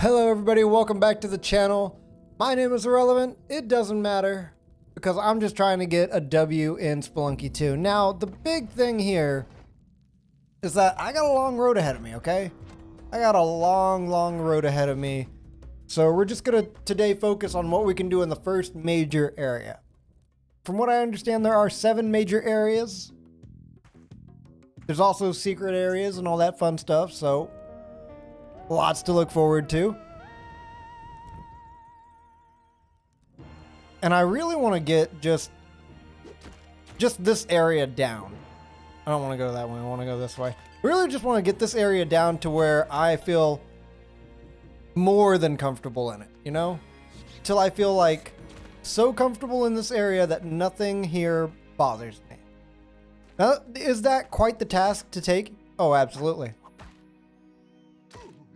Hello everybody, welcome back to the channel. My name is Irrelevant. It doesn't matter because I'm just trying to get a W in Spelunky 2. Now, the big thing here is that I got a long road ahead of me, okay? I got a long road ahead of me. So we're just gonna today focus on what we can do in the first major area. From what I understand, there are 7 major areas. There's also secret areas and all that fun stuff, so lots to look forward to. And I really want to get just this area down. I don't want to go that way. I want to go this way. I really just want to get this area down to where I feel more than comfortable in it, you know? Till I feel like so comfortable in this area that nothing here bothers me. Now, is that quite the task to take? Oh, absolutely.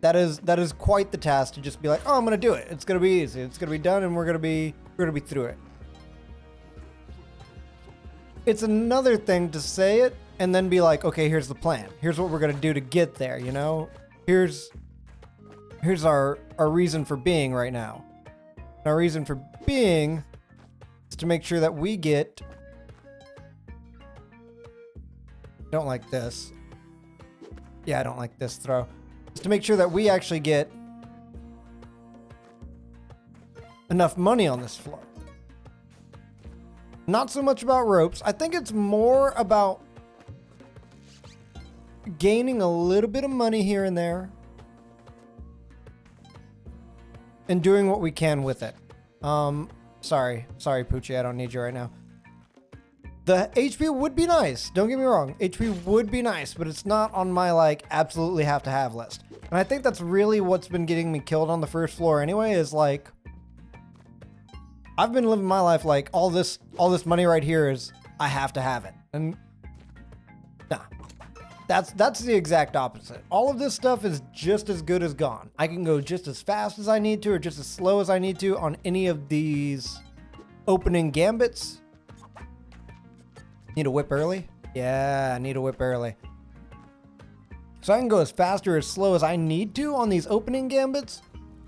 That is quite the task to just be like, oh, I'm gonna do it. It's gonna be easy. It's gonna be done, and we're gonna be through it. It's another thing to say it and then be like, okay, here's the plan. Here's what we're gonna do to get there. You know, here's our reason for being right now. Our reason for being is to make sure that we get. Don't like this. Yeah, I don't like this throw. To make sure that we actually get enough money on this floor. Not so much about ropes. I think it's more about gaining a little bit of money here and there and doing what we can with it. Sorry, Poochie, I don't need you right now. The HP would be nice. Don't get me wrong. HP would be nice, but it's not on my like absolutely have to have list. And I think that's really what's been getting me killed on the first floor anyway, is like I've been living my life like all this money right here is I have to have it. And nah. That's the exact opposite. All of this stuff is just as good as gone. I can go just as fast as I need to or just as slow as I need to on any of these opening gambits. Need a whip early? Yeah, I need a whip early. So I can go as fast or as slow as I need to on these opening gambits,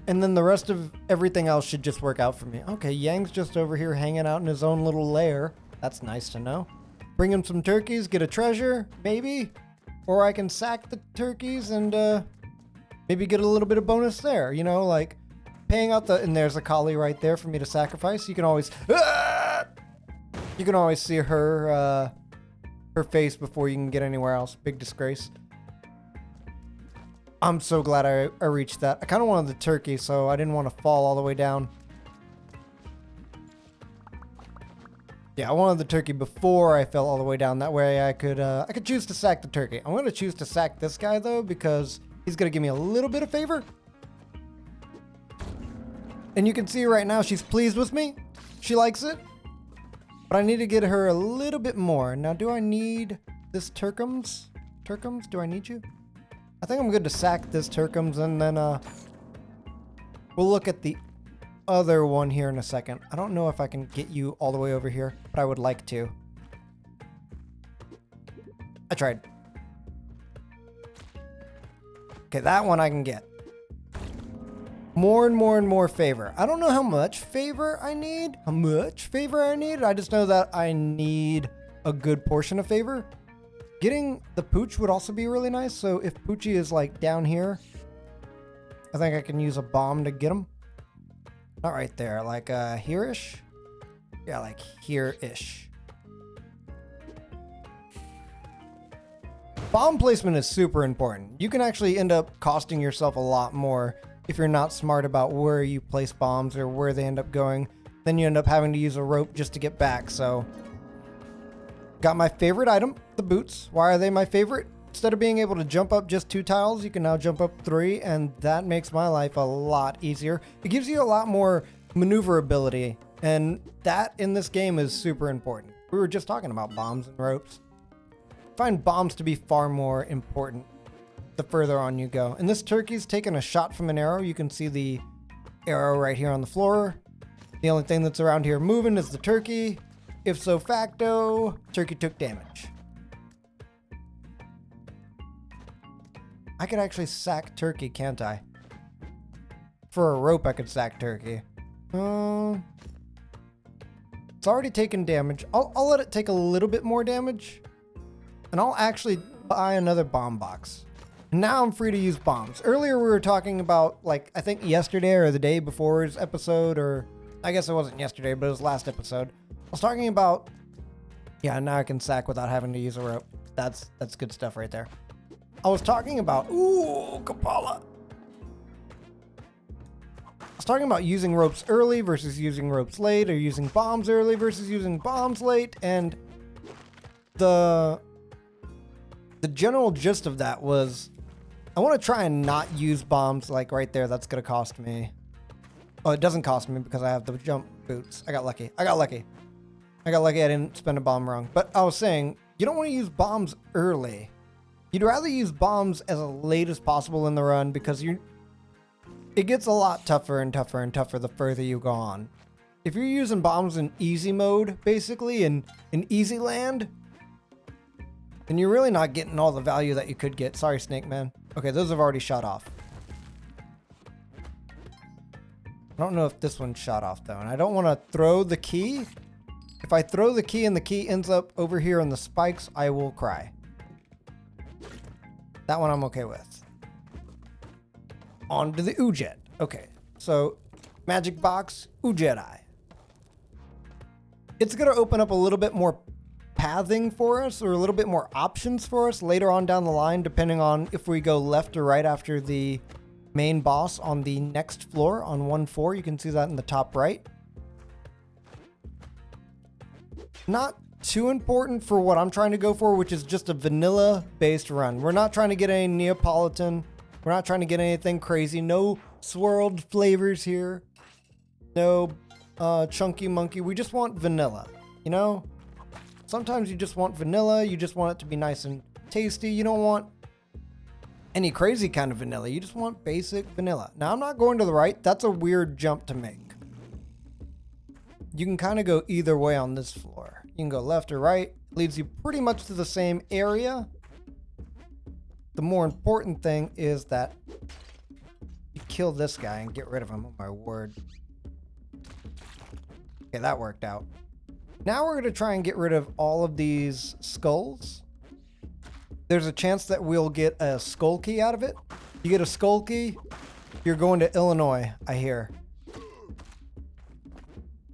and then the rest of everything else should just work out for me. Okay, Yang's just over here hanging out in his own little lair. That's nice to know. Bring him some turkeys, get a treasure, maybe? Or I can sack the turkeys and maybe get a little bit of bonus there, you know, like paying out the... And there's a collie right there for me to sacrifice. You can always... You can always see her face before you can get anywhere else. Big disgrace. I'm so glad I reached that. I kind of wanted the turkey, so I didn't want to fall all the way down. Yeah, I wanted the turkey before I fell all the way down. That way I could choose to sack the turkey. I'm going to choose to sack this guy, though, because he's going to give me a little bit of favor. And you can see right now she's pleased with me. She likes it. But I need to get her a little bit more. Now, do I need this Turkums? Turkums, do I need you? I think I'm good to sack this Turkums, and then we'll look at the other one here in a second. I don't know if I can get you all the way over here, but I would like to. I tried. Okay, that one I can get. More and more favor. I don't know how much favor I need. I just know that I need a good portion of favor. Getting the Pooch would also be really nice. So if Poochie is like down here, I think I can use a bomb to get him. Not right there, like here-ish. Yeah, like here-ish. Bomb placement is super important. You can actually end up costing yourself a lot more if you're not smart about where you place bombs or where they end up going. Then you end up having to use a rope just to get back. So got my favorite item, the boots. Why are they my favorite? Instead of being able to jump up just 2 tiles, you can now jump up 3, and that makes my life a lot easier. It gives you a lot more maneuverability, and that in this game is super important. We were just talking about bombs and ropes. I find bombs to be far more important the further on you go. And this turkey's taking a shot from an arrow. You can see the arrow right here on the floor. The only thing that's around here moving is the turkey. If so facto, turkey took damage. I could actually sack turkey, can't I? For a rope, I could stack turkey. It's already taken damage. I'll let it take a little bit more damage. And I'll actually buy another bomb box. And now I'm free to use bombs. Earlier we were talking about, like, I think yesterday or the day before's episode, or I guess it wasn't yesterday, but it was last episode. I was talking about, yeah, now I can sack without having to use a rope. That's good stuff right there. I was talking about, ooh, Kapala. I was talking about using ropes early versus using ropes late, or using bombs early versus using bombs late, and the general gist of that was I want to try and not use bombs like right there. That's going to cost me. Oh, it doesn't cost me because I have the jump boots. I got lucky. I didn't spend a bomb wrong. But I was saying, you don't want to use bombs early. You'd rather use bombs as late as possible in the run because it gets a lot tougher and tougher and tougher the further you go on. If you're using bombs in easy mode, basically, in easy land, then you're really not getting all the value that you could get. Sorry, Snake Man. Okay, those have already shot off. I don't know if this one shot off, though, and I don't want to throw the key. If I throw the key and the key ends up over here on the spikes, I will cry. That one I'm okay with. On to the Ujet. Okay, so magic box, Ujet. It's going to open up a little bit more pathing for us, or a little bit more options for us later on down the line, depending on if we go left or right after the main boss on the next floor on 1-4. You can see that in the top right. Not too important for what I'm trying to go for, which is just a vanilla based run. We're not trying to get any Neapolitan. We're not trying to get anything crazy. No swirled flavors here. No chunky monkey. We just want vanilla, you know? Sometimes you just want vanilla. You just want it to be nice and tasty. You don't want any crazy kind of vanilla. You just want basic vanilla. Now, I'm not going to the right. That's a weird jump to make. You can kind of go either way on this floor. You can go left or right. Leads you pretty much to the same area. The more important thing is that you kill this guy and get rid of him. Oh my word. Okay, that worked out. Now we're going to try and get rid of all of these skulls. There's a chance that we'll get a skull key out of it. You get a skull key, you're going to Illinois, I hear.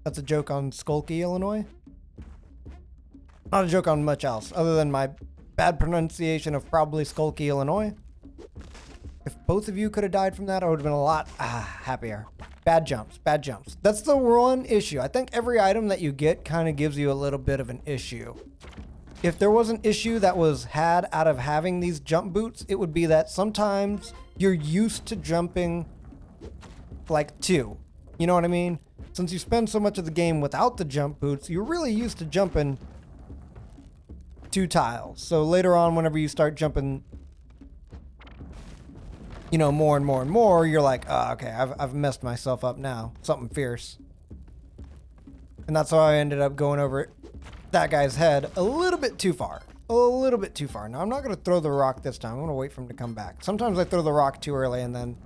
That's a joke on Skulky, Illinois. Not a joke on much else, other than my bad pronunciation of probably Skulky, Illinois. If both of you could have died from that, I would have been a lot happier. Bad jumps, bad jumps. That's the one issue. I think every item that you get kind of gives you a little bit of an issue. If there was an issue that was had out of having these jump boots, it would be that sometimes you're used to jumping like 2. You know what I mean? Since you spend so much of the game without the jump boots, you're really used to jumping 2 tiles. So later on, whenever you start jumping, you know, more and more and more, you're like, oh, okay, I've messed myself up now. Something fierce. And that's how I ended up going over that guy's head a little bit too far. A little bit too far. Now, I'm not going to throw the rock this time. I'm going to wait for him to come back. Sometimes I throw the rock too early and then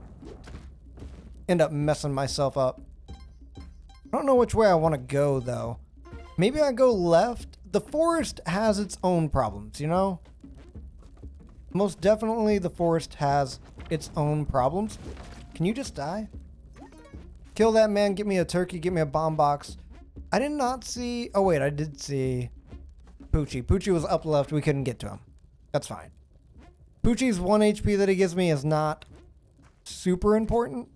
end up messing myself up. I don't know which way I want to go, though. Maybe I go left. The forest has its own problems, you know? Most definitely the forest has its own problems. Can you just die? Kill that man, get me a turkey, get me a bomb box. I did not see... Oh, wait, I did see Poochie. Poochie was up left. We couldn't get to him. That's fine. Poochie's 1 HP that he gives me is not super important.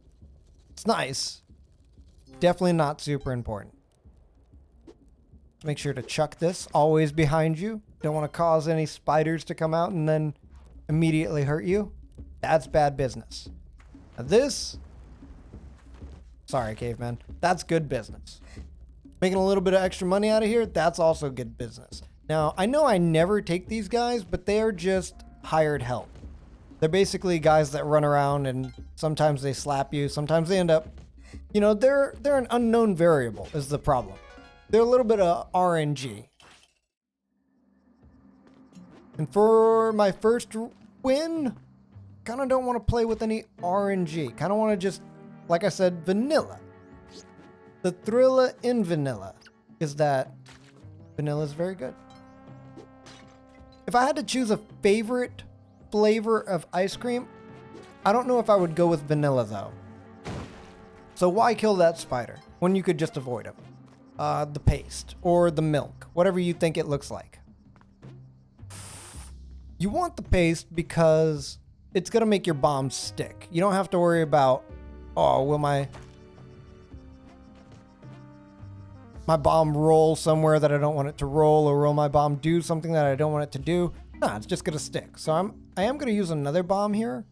It's nice. Definitely not super important. Make sure to chuck this always behind you. Don't want to cause any spiders to come out and then immediately hurt you. That's bad business. Now this... Sorry, caveman. That's good business. Making a little bit of extra money out of here, that's also good business. Now, I know I never take these guys, but they are just hired help. They're basically guys that run around and sometimes they slap you. Sometimes they end up... You know, they're an unknown variable is the problem. They're a little bit of RNG. And for my first win, kind of don't want to play with any RNG. Kind of want to just like I said, vanilla. The thrill in vanilla is that vanilla is very good. If I had to choose a favorite flavor of ice cream, I don't know if I would go with vanilla though. So why kill that spider when you could just avoid him? The paste or the milk, whatever you think it looks like. You want the paste because it's gonna make your bombs stick. You don't have to worry about, oh, will my bomb roll somewhere that I don't want it to roll, or will my bomb do something that I don't want it to do? No, it's just gonna stick. So I am gonna use another bomb here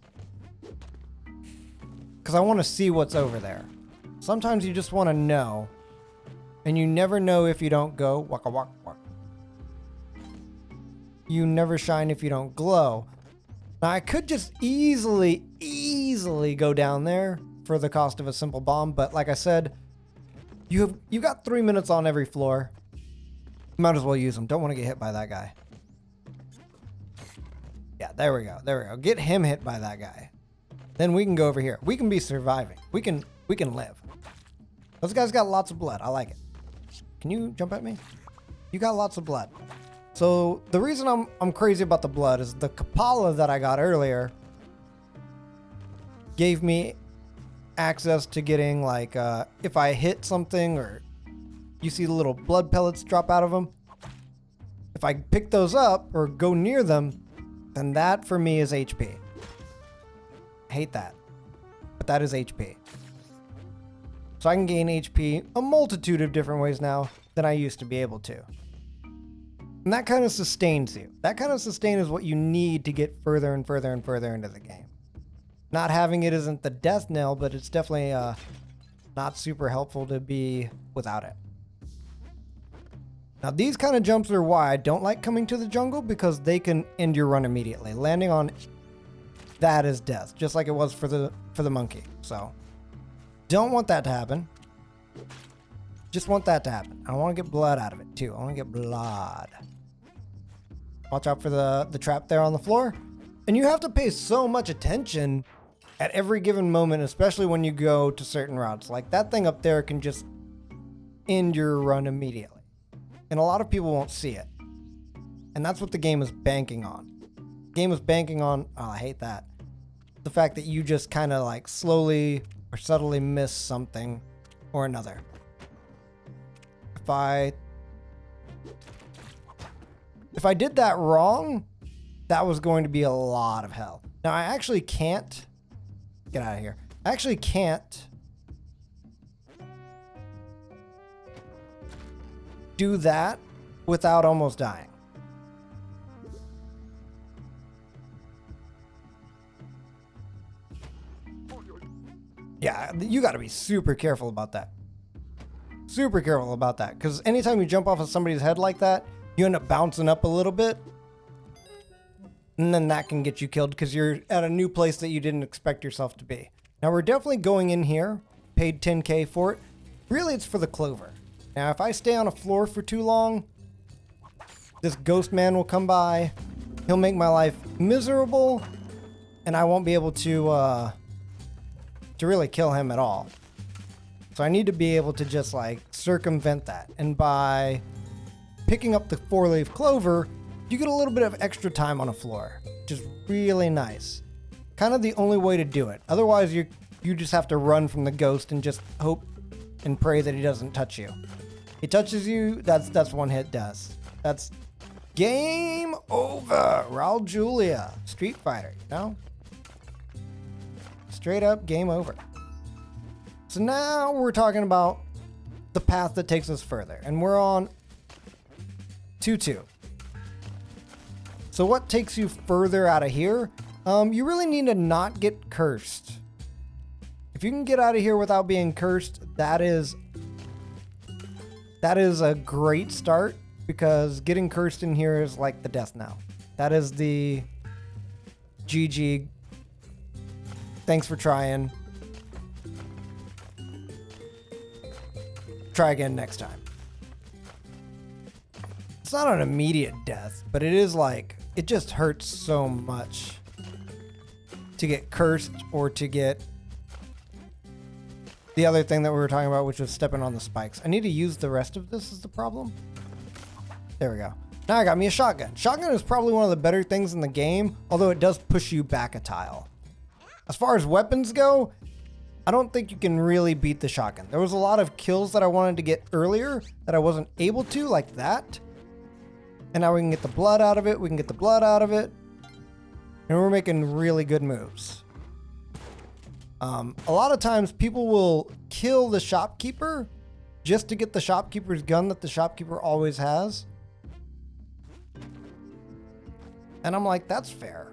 because I want to see what's over there. Sometimes you just want to know, and you never know if you don't go waka waka waka. You never shine if you don't glow. Now I could just easily go down there for the cost of a simple bomb, but like I said, you got 3 minutes on every floor. Might as well use them. Don't want to get hit by that guy. Yeah, there we go. There we go. Get him hit by that guy. Then we can go over here. We can be surviving. We can live. Those guys got lots of blood. I like it. Can you jump at me? You got lots of blood. So the reason I'm crazy about the blood is the Kapala that I got earlier gave me access to getting like if I hit something or you see the little blood pellets drop out of them, if I pick those up or go near them, then that for me is HP. I hate that, but that is HP. So I can gain HP a multitude of different ways now than I used to be able to. And that kind of sustains you. That kind of sustain is what you need to get further and further and further into the game. Not having it isn't the death knell, but it's definitely not super helpful to be without it. Now these kind of jumps are why I don't like coming to the jungle, because they can end your run immediately. Landing on that is death, just like it was for the monkey. So don't want that to happen. Just want that to happen. I want to get blood out of it too. I want to get blood. Watch out for the trap there on the floor. And you have to pay so much attention at every given moment, especially when you go to certain routes. Like that thing up there can just end your run immediately. And a lot of people won't see it. And that's what the game is banking on. The game is banking on, oh, I hate that. The fact that you just kind of like slowly or subtly miss something or another. If I did that wrong, that was going to be a lot of hell. Now I actually can't get out of here. I actually can't do that without almost dying. Yeah, you got to be super careful about that. Super careful about that, because anytime you jump off of somebody's head like that, you end up bouncing up a little bit, and then that can get you killed because you're at a new place that you didn't expect yourself to be. Now we're definitely going in here, paid 10K for it. Really, it's for the clover. Now if I stay on a floor for too long, this ghost man will come by, he'll make my life miserable, and I won't be able to really kill him at all. So I need to be able to just like circumvent that. And by picking up the 4-leaf clover, you get a little bit of extra time on a floor, which is really nice. Kind of the only way to do it. Otherwise, you just have to run from the ghost and just hope and pray that he doesn't touch you. He touches you, that's one hit death. That's game over. Raul Julia, Street Fighter, you know? Straight up game over. So now we're talking about the path that takes us further, and we're on 2-2. So what takes you further out of here? You really need to not get cursed. If you can get out of here without being cursed, that is a great start, because getting cursed in here is like the death knell. That is the GG. Thanks for trying. Try again next time. It's not an immediate death, but it is like, it just hurts so much to get cursed or to get the other thing that we were talking about, which was stepping on the spikes. I need to use the rest of this is the problem. There we go. Now I got me a shotgun. Shotgun is probably one of the better things in the game, although it does push you back a tile. As far as weapons go, I don't think you can really beat the shotgun. There was a lot of kills that I wanted to get earlier that I wasn't able to, like that. And now we can get the blood out of it. We can get the blood out of it. And we're making really good moves. A lot of times people will kill the shopkeeper just to get the shopkeeper's gun that the shopkeeper always has. And I'm like, that's fair.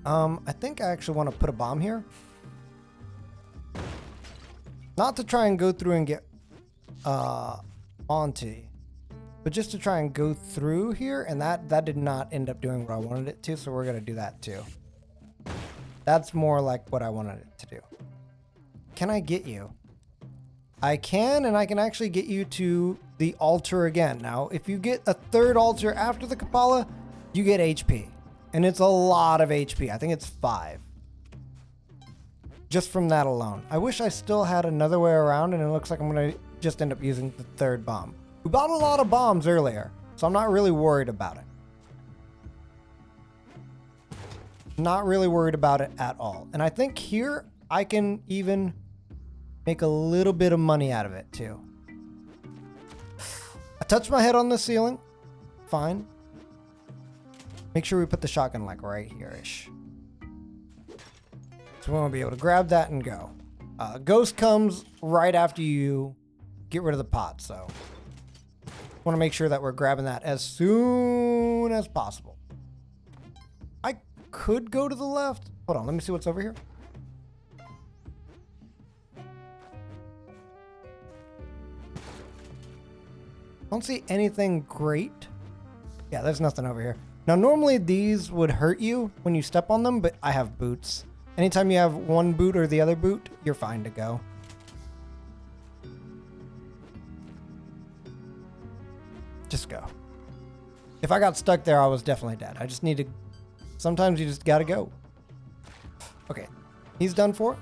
I think I actually want to put a bomb here. Not to try and go through and get Monty, but just to try and go through here, and that did not end up doing what I wanted it to, so we're gonna do that too. That's more like what I wanted it to do. Can I get you? I can, and I can actually get you to the altar again. Now, if you get a third altar after the Kapala, you get HP, and it's a lot of HP. I think it's 5. Just from that alone. I wish I still had another way around, and it looks like I'm gonna just end up using the third bomb. We bought a lot of bombs earlier, so I'm not really worried about it. Not really worried about it at all. And I think here I can even make a little bit of money out of it too. I touched my head on the ceiling. Fine. Make sure we put the shotgun like right here-ish. So we want to be able to grab that and go. Ghost comes right after you get rid of the pot, so want to make sure that we're grabbing that as soon as possible. I could go to the left. Hold on, let me see what's over here. Don't see anything great. Yeah, there's nothing over here. Now, normally these would hurt you when you step on them, but I have boots. Anytime you have one boot or the other boot, you're fine to go. Just go. If I got stuck there, I was definitely dead. I just need to... Sometimes you just gotta go. Okay. He's done for.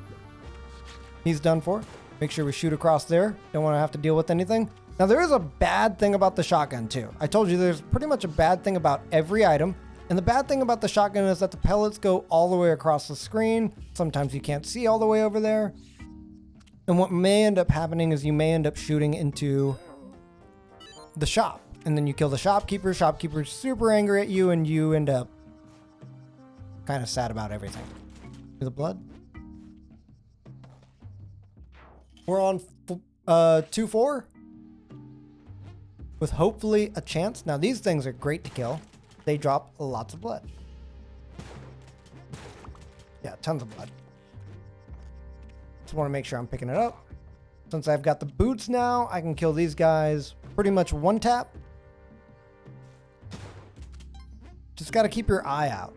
He's done for. Make sure we shoot across there. Don't want to have to deal with anything. Now, there is a bad thing about the shotgun, too. I told you there's pretty much a bad thing about every item. And the bad thing about the shotgun is that the pellets go all the way across the screen. Sometimes you can't see all the way over there. And what may end up happening is you may end up shooting into the shop. And then you kill the shopkeeper. Shopkeeper's super angry at you, and you end up kind of sad about everything. The blood. We're on 2-4. With hopefully a chance. Now, these things are great to kill. They drop lots of blood. Yeah, tons of blood. Just want to make sure I'm picking it up. Since I've got the boots now, I can kill these guys pretty much one tap. Just got to keep your eye out.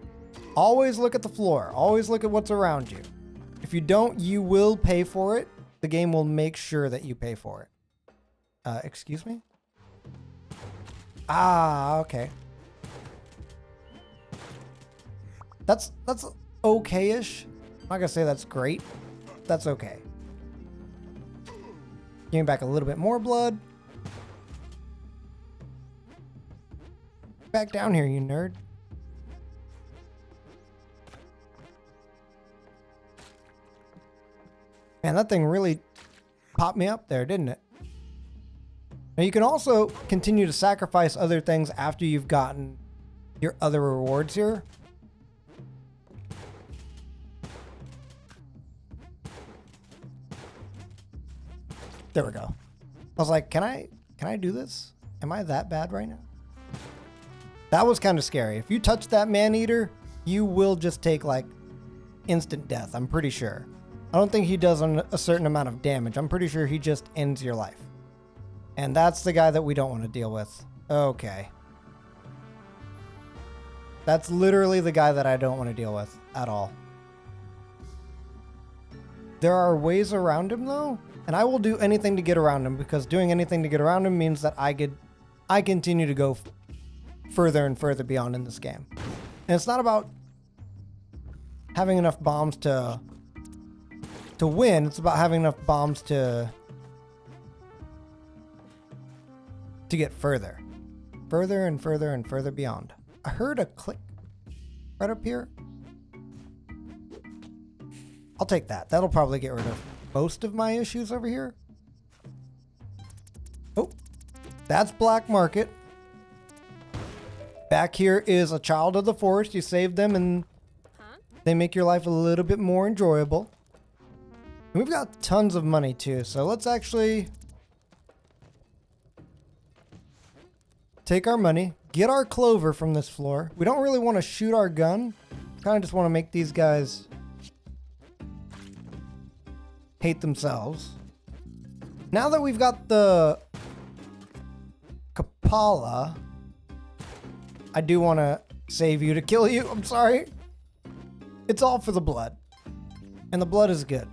Always look at the floor. Always look at what's around you. If you don't, you will pay for it. The game will make sure that you pay for it. Excuse me? Ah, okay. That's okay-ish. I'm not gonna say that's great. That's okay. Give me back a little bit more blood. Back down here, you nerd. Man, that thing really popped me up there, didn't it? Now, you can also continue to sacrifice other things after you've gotten your other rewards here. There we go. I was like, can I do this? Am I that bad right now? That was kind of scary. If you touch that man-eater, you will just take like instant death, I'm pretty sure. I don't think he does a certain amount of damage. I'm pretty sure he just ends your life. And that's the guy that we don't want to deal with. Okay. That's literally the guy that I don't want to deal with at all. There are ways around him though, and I will do anything to get around him, because doing anything to get around him means that I continue to go further and further beyond in this game. And it's not about having enough bombs to to win. It's about having enough bombs to get further. Further and further and further beyond. I heard a click right up here. I'll take that. That'll probably get rid of most of my issues over here. Oh, that's black market. Back here is a child of the forest. You save them and they make your life a little bit more enjoyable. And we've got tons of money too, so let's actually take our money, get our clover from this floor. We don't really want to shoot our gun. Kind of just want to make these guys hate themselves. Now that we've got the Kapala, I do want to save you to kill you. I'm sorry. It's all for the blood. And the blood is good.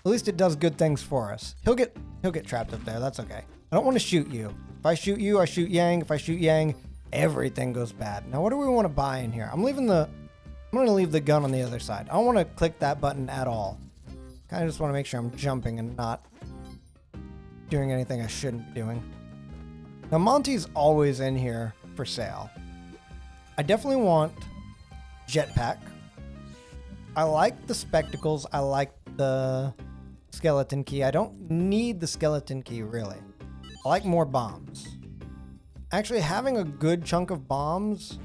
At least it does good things for us. He'll get trapped up there. That's okay. I don't want to shoot you. If I shoot you, I shoot Yang. If I shoot Yang, everything goes bad. Now, what do we want to buy in here? I'm going to leave the gun on the other side. I don't want to click that button at all. Kind of just want to make sure I'm jumping and not doing anything I shouldn't be doing. Now, Monty's always in here for sale. I definitely want jetpack. I like the spectacles. I like the skeleton key. I don't need the skeleton key, really. I like more bombs. Actually, having a good chunk of bombs,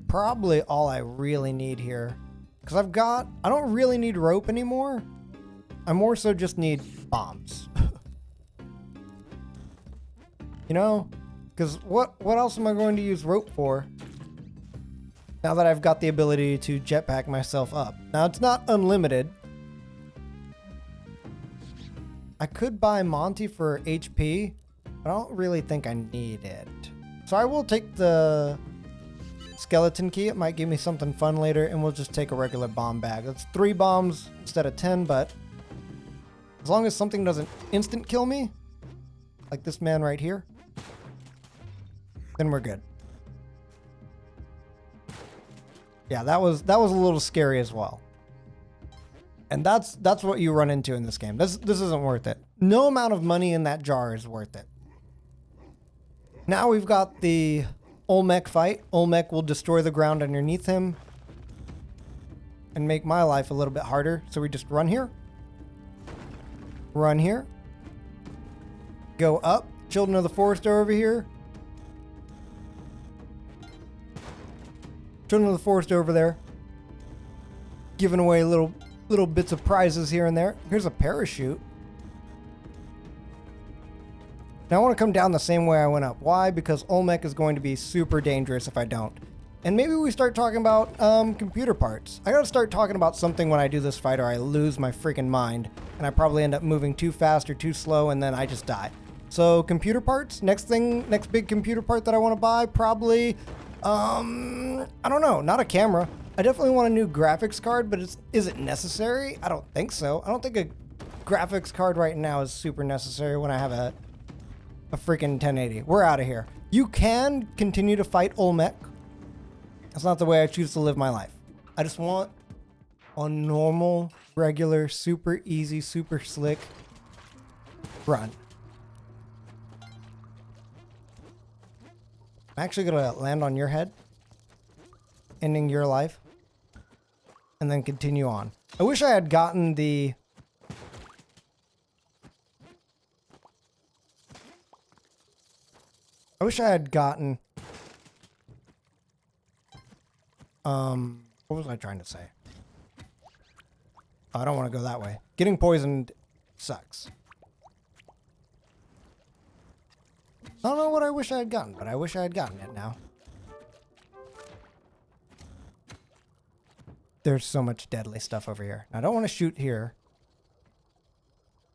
probably all I really need here. Because I don't really need rope anymore. I more so just need bombs. You know? Because what else am I going to use rope for? Now that I've got the ability to jetpack myself up. Now, it's not unlimited. I could buy Monty for HP, but I don't really think I need it. So I will take the skeleton key. It might give me something fun later, and we'll just take a regular bomb bag. That's 3 bombs instead of 10, but as long as something doesn't instant kill me, like this man right here, then we're good. Yeah, that was a little scary as well. And that's what you run into in this game. This isn't worth it. No amount of money in that jar is worth it. Now we've got the Olmec fight. Olmec will destroy the ground underneath him and make my life a little bit harder. So we just run here. Run here. Go up. Children of the Forest are over here. Children of the Forest over there. Giving away little bits of prizes here and there. Here's a parachute. Now I want to come down the same way I went up. Why? Because Olmec is going to be super dangerous if I don't. And maybe we start talking about computer parts. I gotta start talking about something when I do this fight or I lose my freaking mind. And I probably end up moving too fast or too slow and then I just die. So computer parts, next big computer part that I want to buy, probably, I don't know, not a camera. I definitely want a new graphics card, but is it necessary? I don't think so. I don't think a graphics card right now is super necessary when I have a freaking 1080. We're out of here. You can continue to fight Olmec. That's not the way I choose to live my life. I just want a normal, regular, super easy, super slick run. I'm actually gonna land on your head, ending your life, and then continue on. I wish I had gotten the what was I trying to say? Oh, I don't want to go that way. Getting poisoned sucks. I don't know what I wish I had gotten, but I wish I had gotten it now. There's so much deadly stuff over here. I don't want to shoot here.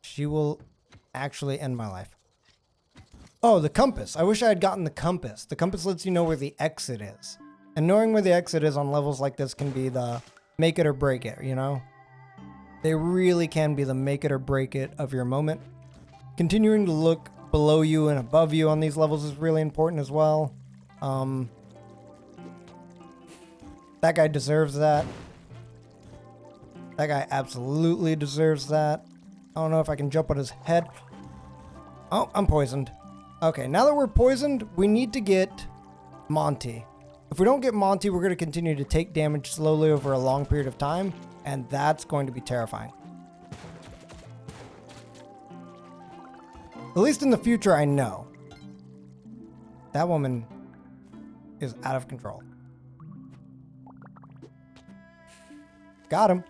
She will actually end my life. Oh, the compass. I wish I had gotten the compass. The compass lets you know where the exit is. And knowing where the exit is on levels like this can be the make it or break it, you know? They really can be the make it or break it of your moment. Continuing to look below you and above you on these levels is really important as well. That guy deserves that. That guy absolutely deserves that. I don't know if I can jump on his head. Oh, I'm poisoned. Okay, now that we're poisoned, we need to get Monty. If we don't get Monty, we're going to continue to take damage slowly over a long period of time, and that's going to be terrifying. At least in the future, I know. That woman is out of control. Got him.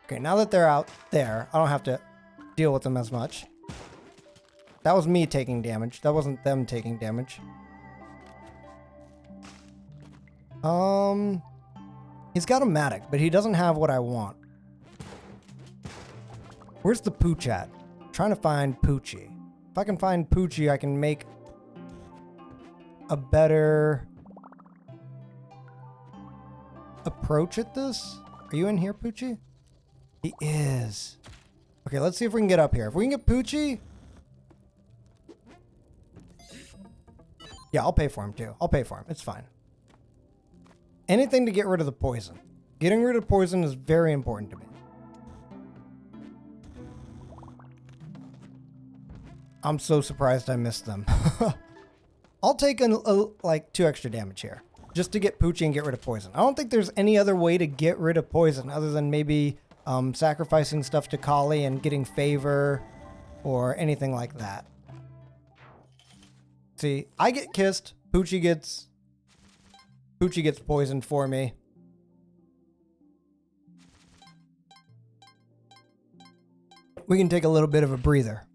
Okay, now that they're out there, I don't have to deal with them as much. That was me taking damage. That wasn't them taking damage. He's got a Matic, but he doesn't have what I want. Where's the Pooch at? I'm trying to find Poochie. If I can find Poochie, I can make a better approach at this. Are you in here, Poochie? He is. Okay, let's see if we can get up here. If we can get Poochie... Yeah, I'll pay for him too. I'll pay for him. It's fine. Anything to get rid of the poison. Getting rid of poison is very important to me. I'm so surprised I missed them. I'll take like 2 extra damage here. Just to get Poochie and get rid of poison. I don't think there's any other way to get rid of poison other than maybe sacrificing stuff to Kali and getting favor or anything like that. See, I get kissed. Poochie gets poisoned for me. We can take a little bit of a breather.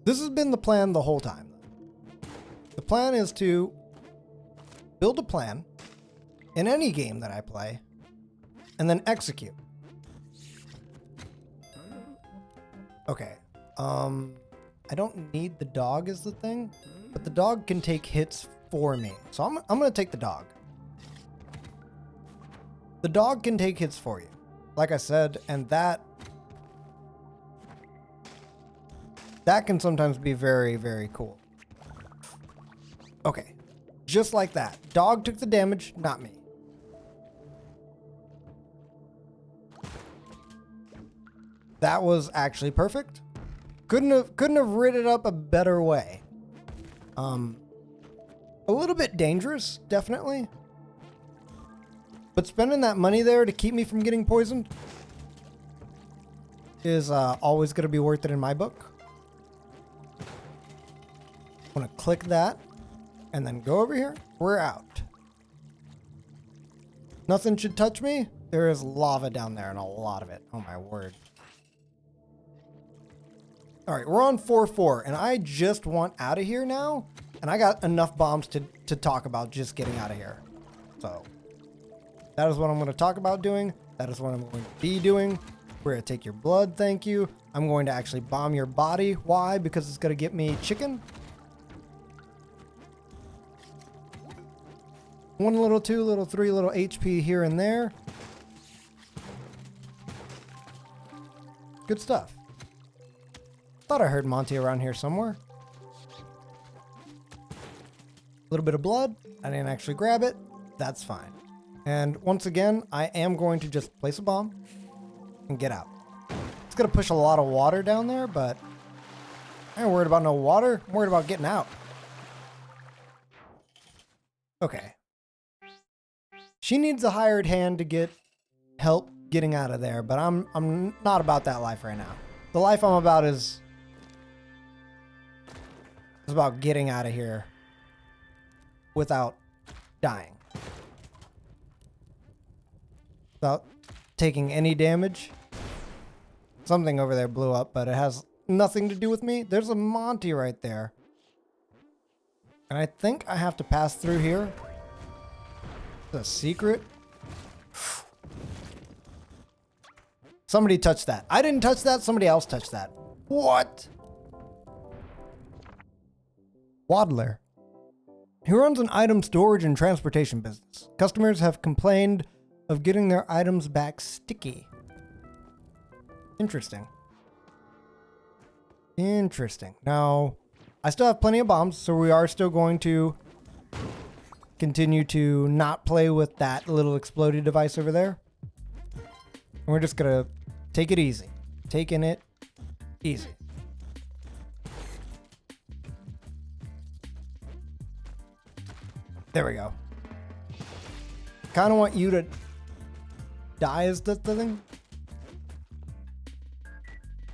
This has been the plan the whole time. The plan is to build a plan in any game that I play and then execute. Okay. I don't need the dog is the thing, but the dog can take hits for me. So I'm going to take the dog. The dog can take hits for you. Like I said, and that can sometimes be very, very cool. Okay. Just like that. Dog took the damage, not me. That was actually perfect. Couldn't have rid it up a better way. A little bit dangerous, definitely. But spending that money there to keep me from getting poisoned is always going to be worth it in my book. I'm going to click that and then go over here. We're out. Nothing should touch me. There is lava down there and a lot of it. Oh my word. All right, we're on 4-4 and I just want out of here now. And I got enough bombs to talk about just getting out of here. So that is what I'm going to talk about doing. That is what I'm going to be doing. We're going to take your blood, thank you. I'm going to actually bomb your body. Why? Because it's going to get me chicken. 1 little, 2 little, 3 little HP here and there. Good stuff. Thought I heard Monty around here somewhere. A little bit of blood. I didn't actually grab it. That's fine. And once again, I am going to just place a bomb and get out. It's going to push a lot of water down there, but I ain't worried about no water. I'm worried about getting out. Okay. She needs a hired hand to get help getting out of there, but I'm not about that life right now. The life I'm about is about getting out of here without dying. Without taking any damage. Something over there blew up, but it has nothing to do with me. There's a Monty right there. And I think I have to pass through here. It's a secret. Somebody touched that. I didn't touch that. Somebody else touched that. What? Waddler. He runs an item storage and transportation business. Customers have complained of getting their items back sticky. Interesting. Interesting. Now, I still have plenty of bombs, so we are still going to continue to not play with that little explodey device over there. And we're just gonna take it easy. Taking it easy. There we go. Kind of want you to die as the thing.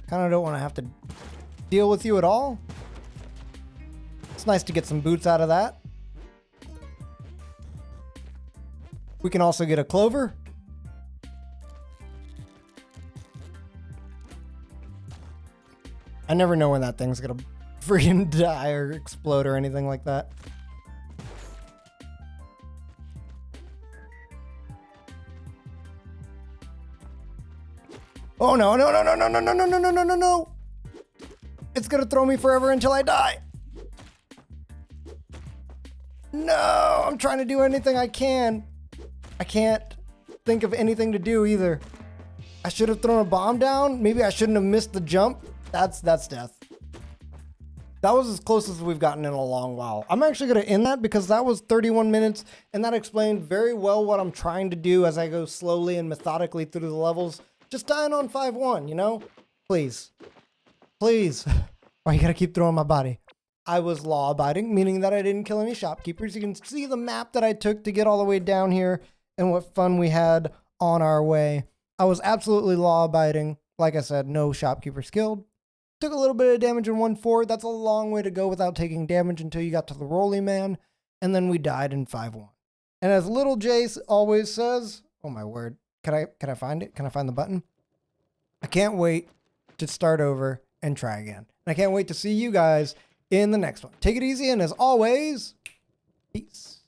Kind of don't want to have to deal with you at all. It's nice to get some boots out of that. We can also get a clover. I never know when that thing's gonna freaking die or explode or anything like that. Oh no, no, no, no, no, no, no, no, no, no, no, no, no. It's gonna throw me forever until I die. No, I'm trying to do anything I can. I can't think of anything to do either. I should have thrown a bomb down. Maybe I shouldn't have missed the jump. That's death. That was as close as we've gotten in a long while. I'm actually going to end that because that was 31 minutes and that explained very well what I'm trying to do as I go slowly and methodically through the levels. Just dying on 5-1, you know? Please. Please. Why you gotta keep throwing my body? I was law-abiding, meaning that I didn't kill any shopkeepers. You can see the map that I took to get all the way down here and what fun we had on our way. I was absolutely law-abiding. Like I said, no shopkeepers killed. Took a little bit of damage in 1-4. That's a long way to go without taking damage until you got to the Rolly Man. And then we died in 5-1. And as Little Jace always says, oh my word, can I find it? Can I find the button? I can't wait to start over and try again. And I can't wait to see you guys in the next one. Take it easy, and as always, peace.